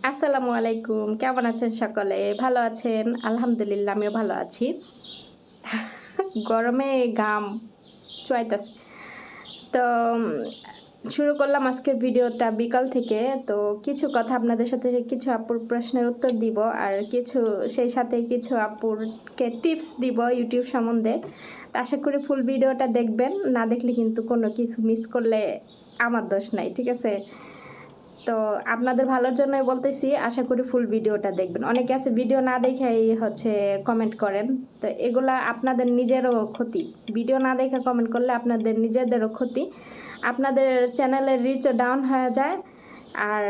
আসসালামু আলাইকুম। কেমন আছেন সকলে? ভালো আছেন? আলহামদুলিল্লাহ আমিও ভালো আছি। গরমে ঘাম চুয়াইতাছে। তো শুরু করলাম আজকের ভিডিওটা বিকাল থেকে। তো কিছু কথা আপনাদের সাথে কিছু আপুর প্রশ্নের উত্তর দিব। আর সেই সাথে কিছু আপুরকে টিপস দিব ইউটিউব সম্বন্ধে। তো আশা করি ফুল ভিডিওটা দেখবেন। না দেখলে কিন্তু কোনো কিছু মিস করলে আমার দোষ নাই। ঠিক আছে? তো আপনাদের ভালোর জন্যই বলতেছি, আশা করি ফুল ভিডিওটা দেখবেন। অনেকে আছে ভিডিও না দেখেই কমেন্ট করেন। তো এগুলা আপনাদের নিজেরও ক্ষতি। ভিডিও না দেখে কমেন্ট করলে আপনাদের নিজেদেরও ক্ষতি। আপনাদের চ্যানেলের রিচও ডাউন হয়ে যায় আর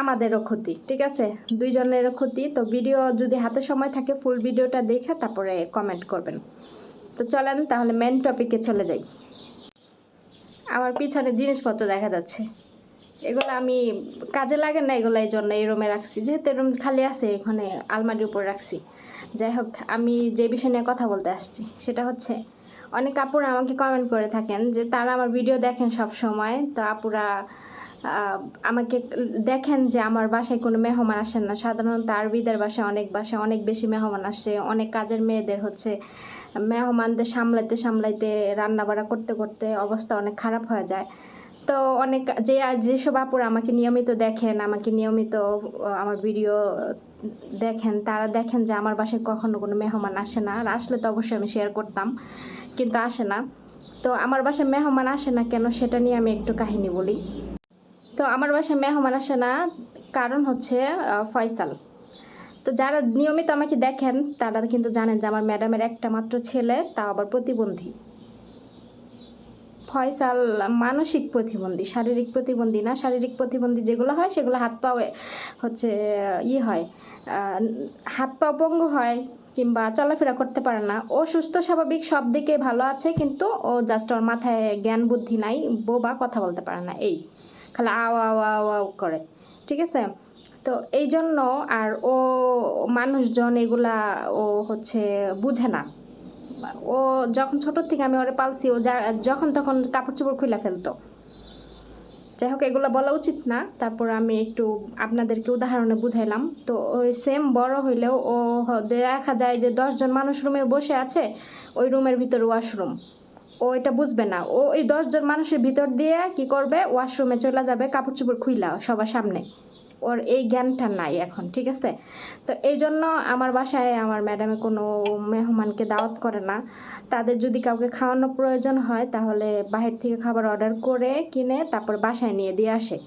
আমাদেরও ক্ষতি। ঠিক আছে? দুইজনেরও ক্ষতি। তো ভিডিও যদি হাতে সময় থাকে ফুল ভিডিওটা দেখে তারপরে কমেন্ট করবেন। তো চলেন তাহলে মেন টপিকে চলে যাই। আমার পিছনে জিনিসপত্র দেখা যাচ্ছে। এগুলো আমি কাজে লাগে না, এগুলো এই জন্য এই রুমে রাখছি। যেহেতু রুম খালি আছে, এখানে আলমারির উপর রাখছি। যাই হোক, আমি যে বিষয় নিয়ে কথা বলতে আসছি সেটা হচ্ছে, অনেক আপুরা আমাকে কমেন্ট করে থাকেন যে তারা আমার ভিডিও দেখেন সব সময়। তো আপুরা আমাকে দেখেন যে আমার বাসায় কোনো মেহমান আসেন না। সাধারণত আরবিদের বাসায় অনেক বেশি মেহমান আসে। অনেক কাজের মেয়েদের মেহমানদের সামলাইতে রান্নাবাড়া করতে করতে অবস্থা অনেক খারাপ হয়ে যায়। তো অনেক যেসব আপুরা আমাকে নিয়মিত দেখেন, আমাকে নিয়মিত আমার ভিডিও দেখেন, তারা দেখেন যে আমার বাসায় কখনো কোনো মেহমান আসে না। আর আসলে তো অবশ্যই আমি শেয়ার করতাম, কিন্তু আসে না। তো আমার বাসায় মেহমান আসে না কেন, সেটা নিয়ে আমি একটু কাহিনী বলি। তো আমার বাসায় মেহমান আসে না কারণ হচ্ছে ফয়সাল। তো যারা নিয়মিত আমাকে দেখেন তারা কিন্তু জানেন যে আমার ম্যাডামের একটা মাত্র ছেলে, তাও আবার প্রতিবন্ধী। ফয়সাল মানসিক প্রতিবন্ধী, শারীরিক প্রতিবন্ধী না। শারীরিক প্রতিবন্ধী যেগুলো হয় সেগুলো হাত পাও হয়, হাত পা পঙ্গু হয় কিংবা চলাফেরা করতে পারে না। ও সুস্থ স্বাভাবিক সব দিকে ভালো আছে, কিন্তু ও জাস্ট ওর মাথায় জ্ঞান বুদ্ধি নাই, বোবা, কথা বলতে পারে না, এই খালি আও আও আও আও করে। ঠিক আছে? তো এই জন্য আর ও মানুষজন এগুলা ও বুঝে না। ও যখন ছোটোর থেকে আমি ওরে পালছি, ও যখন তখন কাপড় চোপড় খুলে ফেলতো। যাই হোক, এগুলো বলা উচিত না, তারপর আমি একটু আপনাদেরকে উদাহরণে বুঝাইলাম। তো ওই সেম বড় হইলেও দেখা যায় যে 10 জন মানুষ রুমে বসে আছে, ওই রুমের ভিতর ওয়াশরুম। ও এটা বুঝবে না। ও এই 10 জন মানুষের ভিতর দিয়ে কি করবে, ওয়াশরুমে চলে যাবে কাপড় চোপড় খুইলা সবার সামনে। ওর এই জ্ঞানটা নাই এখন। ঠিক আছে? তো এই জন্য আমার বাসায় আমার ম্যাডামে কোনো মেহমানকে দাওয়াত করে না। তাদের যদি কাউকে খাওয়ানোর প্রয়োজন হয় তাহলে বাহির থেকে খাবার অর্ডার করে কিনে তারপর বাসায় নিয়ে দিয়ে আসে।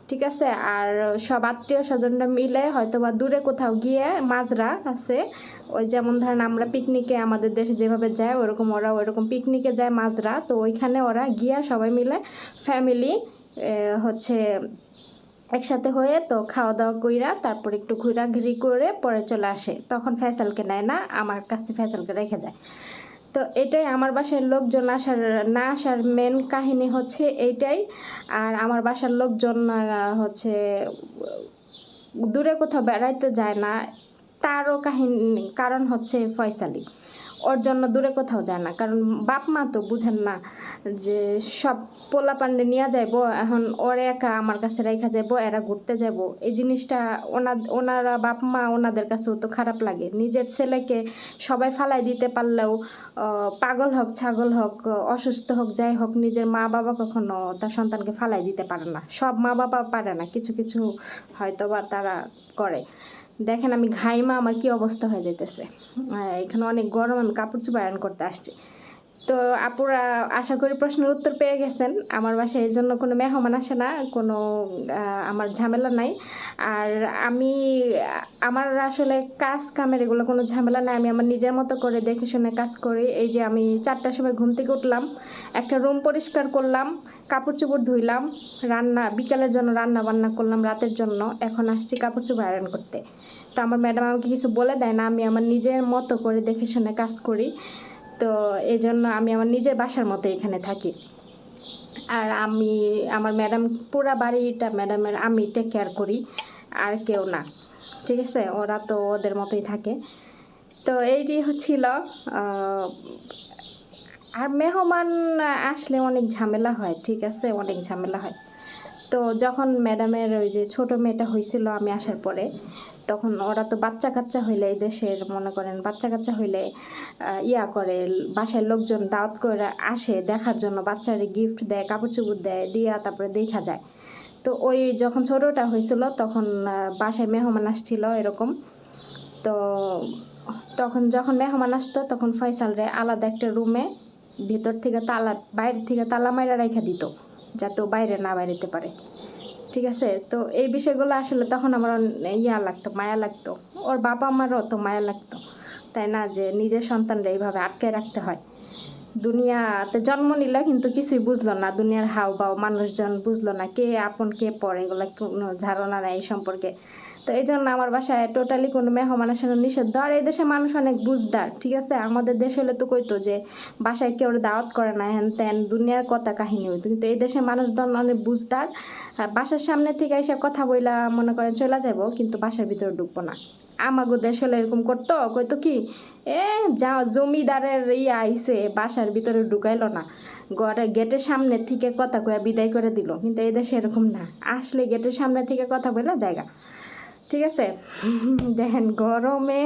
ঠিক আছে? আর সব আত্মীয় স্বজনরা মিলে হয়তোবা দূরে কোথাও গিয়ে, মাজরা আছে, ওই যেমন ধরেন আমরা পিকনিকে আমাদের দেশে যেভাবে যায় ওরকম ওরা ওইরকম পিকনিকে যায় মাজরা। তো ওইখানে ওরা গিয়া সবাই মিলে ফ্যামিলি একসাথে হয়ে তো খাওয়া দাওয়া কইরা তারপর একটু ঘোরাঘুরি করে পরে চলে আসে। তখন ফয়সালকে নেয় না, আমার কাছে ফয়সালকে রেখে যায়। তো এটাই আমার বাসার লোকজন না আসার মেন কাহিনী হচ্ছে এইটাই। আর আমার বাসার লোকজন দূরে কোথাও বেড়াইতে যায় না, তারও কারণ হচ্ছে ফয়সালি। ওর জন্য দূরে কোথাও যায় না, কারণ বাপ মা তো বুঝেন না যে সব পোলা পান্ডে নিয়ে যাইবো, এখন ওরে একা আমার কাছে রেখা যাবো, এরা ঘুরতে যাব। এই জিনিসটা ওনারা বাপ মা ওনাদের কাছেও তো খারাপ লাগে। নিজের ছেলেকে সবাই ফালাই দিতে পারলেও পাগল হোক, ছাগল হোক, অসুস্থ হোক, যাই হোক, নিজের মা বাবা কখনো তার সন্তানকে ফালাই দিতে পারে না। সব মা বাবা পারে না, কিছু কিছু হয়তো বা তারা করে। দেখেন আমি ঘাইমা আমার কি অবস্থা হয়ে যাইতেছে। এখানে অনেক গরম, আমি কাপড় চোপড় আয়রন করতে আসছি। তো আপুরা আশা করি প্রশ্নের উত্তর পেয়ে গেছেন। আমার বাসায় এই জন্য কোনো মেহমান আসে না, কোনো আমার ঝামেলা নাই। আর আমার আসলে কাজ কামের এগুলো কোনো ঝামেলা নাই। আমি আমার নিজের মতো করে দেখে শুনে কাজ করি। এই যে আমি 4টার সময় ঘুম থেকে উঠলাম, একটা রুম পরিষ্কার করলাম, কাপড় চোপড় ধুইলাম, বিকালের জন্য রান্না বান্না করলাম, রাতের জন্য এখন আসছি কাপড় চোপড় আয়রন করতে। তো আমার ম্যাডাম আমাকে কিছু বলে দেয় না, আমি আমার নিজের মতো করে দেখে শুনে কাজ করি। তো এই জন্য আমি আমার নিজের বাসার মতো এখানে থাকি। আর আমার ম্যাডাম পুরা বাড়িটা ম্যাডামের আমি টেক কেয়ার করি, আর কেউ না। ঠিক আছে? ওরা তো ওদের মতোই থাকে। তো এইটি হচ্ছিল। আর মেহমান আসলে অনেক ঝামেলা হয়। ঠিক আছে? অনেক ঝামেলা হয়। তো যখন ম্যাডামের ওই যে ছোট মেয়েটা হয়েছিল আমি আসার পরে, তখন ওরা তো বাচ্চা কাচ্চা হইলে এই দেশের মনে করেন বাচ্চা কাচ্চা হইলে ইয়া করে, বাসায় লোকজন দাওয়াত করে আসে দেখার জন্য, বাচ্চারে গিফট দেয়, কাপড় চোপড় দেয়, দিয়া তারপরে দেখা যায়। তো ওই যখন ছোটোটা হয়েছিল তখন বাসায় মেহমান আসছিল এরকম। তো তখন যখন মেহমান আসতো তখন ফয়সালরে আলাদা একটা রুমে ভিতর থেকে তালা, বাইরে থেকে তালা মাইরা রেখে দিত যাতে ও বাইরে না বাইরেতে পারে। ঠিক আছে, তো এই বিষয়গুলো আসলে তখন আমার ইয়া লাগতো, মায়া লাগতো, ওর বাবা মারও তো মায়া লাগতো, তাই না, যে নিজের সন্তানরা এইভাবে আটকে রাখতে হয়। দুনিয়াতে জন্ম নিল কিন্তু কিছুই বুঝলো না, দুনিয়ার হাও বাও মানুষজন বুঝলো না, কে আপন কে পর এগুলো কোনো ধারণা নেই এই সম্পর্কে। তো এই জন্য আমার বাসায় টোটালি কোনো মেহমান আসানো নিষিদ্ধ। আর এই দেশের মানুষ অনেক বুঝদার, ঠিক আছে, আমাদের দেশ হলে তো কইতো যে বাসায় কেউ দাওয়াত করে না, হ্যান ত্যান দুনিয়ার কথা কাহিনী হইতো, কিন্তু এই দেশের মানুষজন অনেক বুঝদার। আর বাসার সামনে থেকে এসে কথা বইলা মনে করেন চলে যাবো, কিন্তু বাসার ভিতরে ঢুকবো না। আমাগো দেশ হলে এরকম করতো, কইতো কি যা জমিদারের আইসে বাসার ভিতরে ঢুকাইলো না, ঘরে গেটের সামনে থেকে কথা কয়ে বিদায় করে দিল। কিন্তু এই দেশে এরকম না, আসলে গেটের সামনে থেকে কথা বলে জায়গা। ঠিক আছে, দেখেন গরমে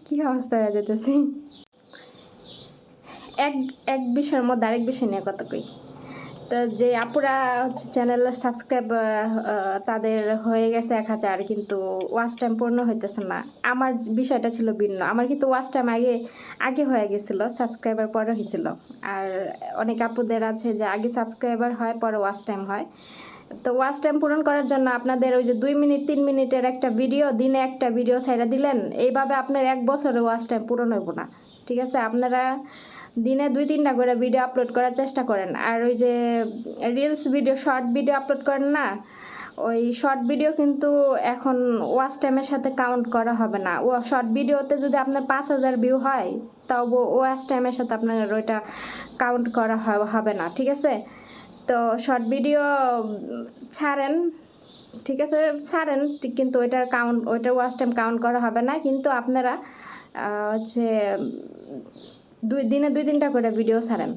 কি অবস্থা হয়ে যেতেছি। এক বিষয়ের মধ্যে আরেক বিষয় নিয়ে কথা কই। তো যে আপুরা হচ্ছে চ্যানেলে সাবস্ক্রাইব তাদের হয়ে গেছে 1000, কিন্তু ওয়াচ টাইম পূর্ণ হইতেছে না। আমার বিষয়টা ছিল ভিন্ন, আমার কিন্তু ওয়াচ টাইম আগে হয়ে গেছিলো, সাবস্ক্রাইবার পরে হয়েছিল। আর অনেক আপুদের আছে যে আগে সাবস্ক্রাইবার হয় পরে ওয়াচ টাইম হয়। তো ওয়াচ টাইম পূরণ করার জন্য আপনাদের ওই যে 2 মিনিট 3 মিনিটের একটা ভিডিও, দিনে একটা ভিডিও ছাইড়া দিলেন, এইভাবে আপনার 1 বছরে ওয়াচ টাইম পূরণ হইব না। ঠিক আছে, আপনারা দিনে 2-3টা করে ভিডিও আপলোড করার চেষ্টা করেন। আর ওই যে reels video, short video upload করেন না, ওই শর্ট ভিডিও কিন্তু এখন ওয়াচ টাইমের সাথে কাউন্ট করা হবে না। ও শর্ট ভিডিওতে যদি আপনার 5000 ভিউ হয়, তাও ওয়াচ টাইমের সাথে আপনার ওইটা কাউন্ট করা হবে না। ঠিক আছে, তো শর্ট ভিডিও ছাড়েন, ঠিক আছে ছাড়েন, কিন্তু ওইটার ওয়াচ টাইম কাউন্ট করা হবে না। কিন্তু আপনারা হচ্ছে দিনে 2-3টা করে ভিডিও ছাড়েন।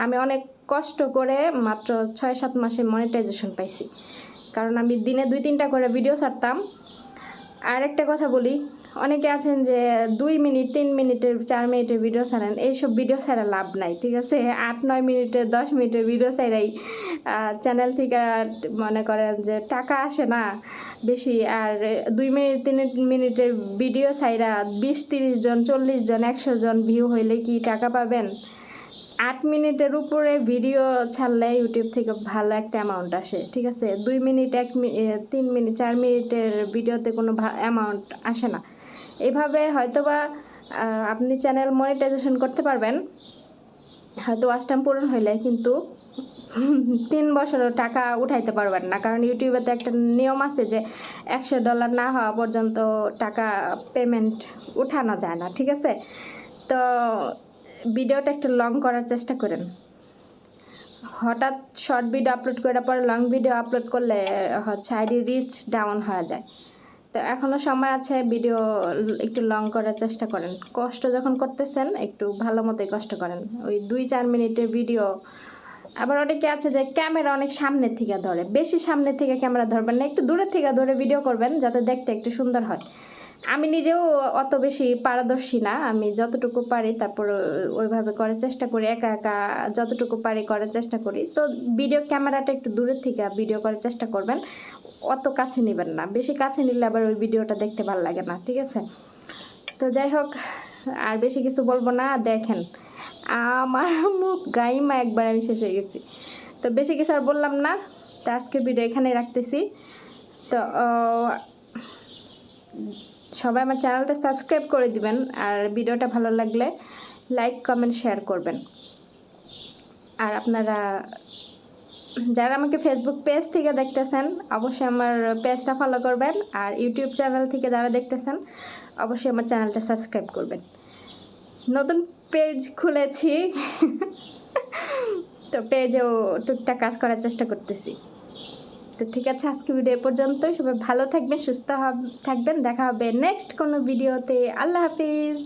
আমি অনেক কষ্ট করে মাত্র 6-7 মাসে মনিটাইজেশন পাইছি, কারণ আমি দিনে 2-3টা করে ভিডিও ছাড়তাম। আর একটা কথা বলি, অনেকে আছেন যে 2 মিনিট 3 মিনিটের 4 মিনিটের ভিডিও ছাড়েন, এইসব ভিডিও ছাড়া লাভ নাই। ঠিক আছে, 8-9 মিনিটের 10 মিনিটের ভিডিও ছাড়াই চ্যানেল থেকে মনে করেন যে টাকা আসে না বেশি। আর 2 মিনিট 3 মিনিটের ভিডিও ছাড়া 20-30 জন 40 জন 100 জন ভিউ হইলে কি টাকা পাবেন? 8 মিনিটের উপরে ভিডিও ছাড়লে ইউটিউব থেকে ভালো একটা অ্যামাউন্ট আসে। ঠিক আছে, 2 মিনিট 3 মিনিট 4 মিনিটের ভিডিওতে কোনো অ্যামাউন্ট আসে না। এইভাবে হয়তোবা আপনি চ্যানেল মনিটাইজেশন করতে পারবেন হয়তো ওয়াচ টাইম পূরণ হইলে, কিন্তু 3 বছরও টাকা উঠাইতে পারবেন না, কারণ ইউটিউবে তো একটা নিয়ম আছে যে $100 না হওয়া পর্যন্ত টাকা পেমেন্ট উঠানো যায় না। ঠিক আছে, তো ভিডিওটা একটু লং করার চেষ্টা করেন। হঠাৎ শর্ট ভিডিও আপলোড করার পর লং ভিডিও আপলোড করলে হচ্ছে আইডি রিচ ডাউন হয়ে যায়। তো এখনও সময় আছে, ভিডিও একটু লং করার চেষ্টা করেন। কষ্ট যখন করতেছেন একটু ভালো মতোই কষ্ট করেন, ওই 2-4 মিনিটের ভিডিও। আবার অনেকে আছে যে ক্যামেরা অনেক সামনের থেকে ধরে, বেশি সামনে থেকে ক্যামেরা ধরবেন না, একটু দূরের থেকে ধরে ভিডিও করবেন যাতে দেখতে একটু সুন্দর হয়। আমি নিজেও অত বেশি পারদর্শী না, আমি যতটুকু পারি তারপর ওইভাবে করার চেষ্টা করি, একা একা যতটুকু পারি করার চেষ্টা করি। তো ভিডিও ক্যামেরাটা একটু দূরের থেকে ভিডিও করার চেষ্টা করবেন, অত কাছে নেবেন না, বেশি কাছে নিলে আবার ওই ভিডিওটা দেখতে ভালো লাগে না। ঠিক আছে, তো যাই হোক আর বেশি কিছু বলবো না। দেখেন আমার মুখ গাইমা একবার আমি শেষ হয়ে গেছি, তো বেশি কিছু আর বললাম না। তো আজকের ভিডিও এখানেই রাখতেছি। তো সবাই আমার চ্যানেলটা সাবস্ক্রাইব করে দিবেন, আর ভিডিওটা ভালো লাগলে লাইক কমেন্ট শেয়ার করবেন। আর আপনারা যারা আমাকে ফেসবুক পেজ থেকে দেখতেছেন অবশ্যই আমার পেজটা ফলো করবেন, আর ইউটিউব চ্যানেল থেকে যারা দেখতেছেন অবশ্যই আমার চ্যানেলটা সাবস্ক্রাইব করবেন। নতুন পেজ খুলেছি তো পেজেও টুকটাক কাজ করার চেষ্টা করতেছি। তো ঠিক আছে, আজকে ভিডিও এ পর্যন্তই। সবাই ভালো থাকবেন, সুস্থ থাকবেন, দেখা হবে নেক্সট কোনো ভিডিওতে। আল্লাহ হাফিজ।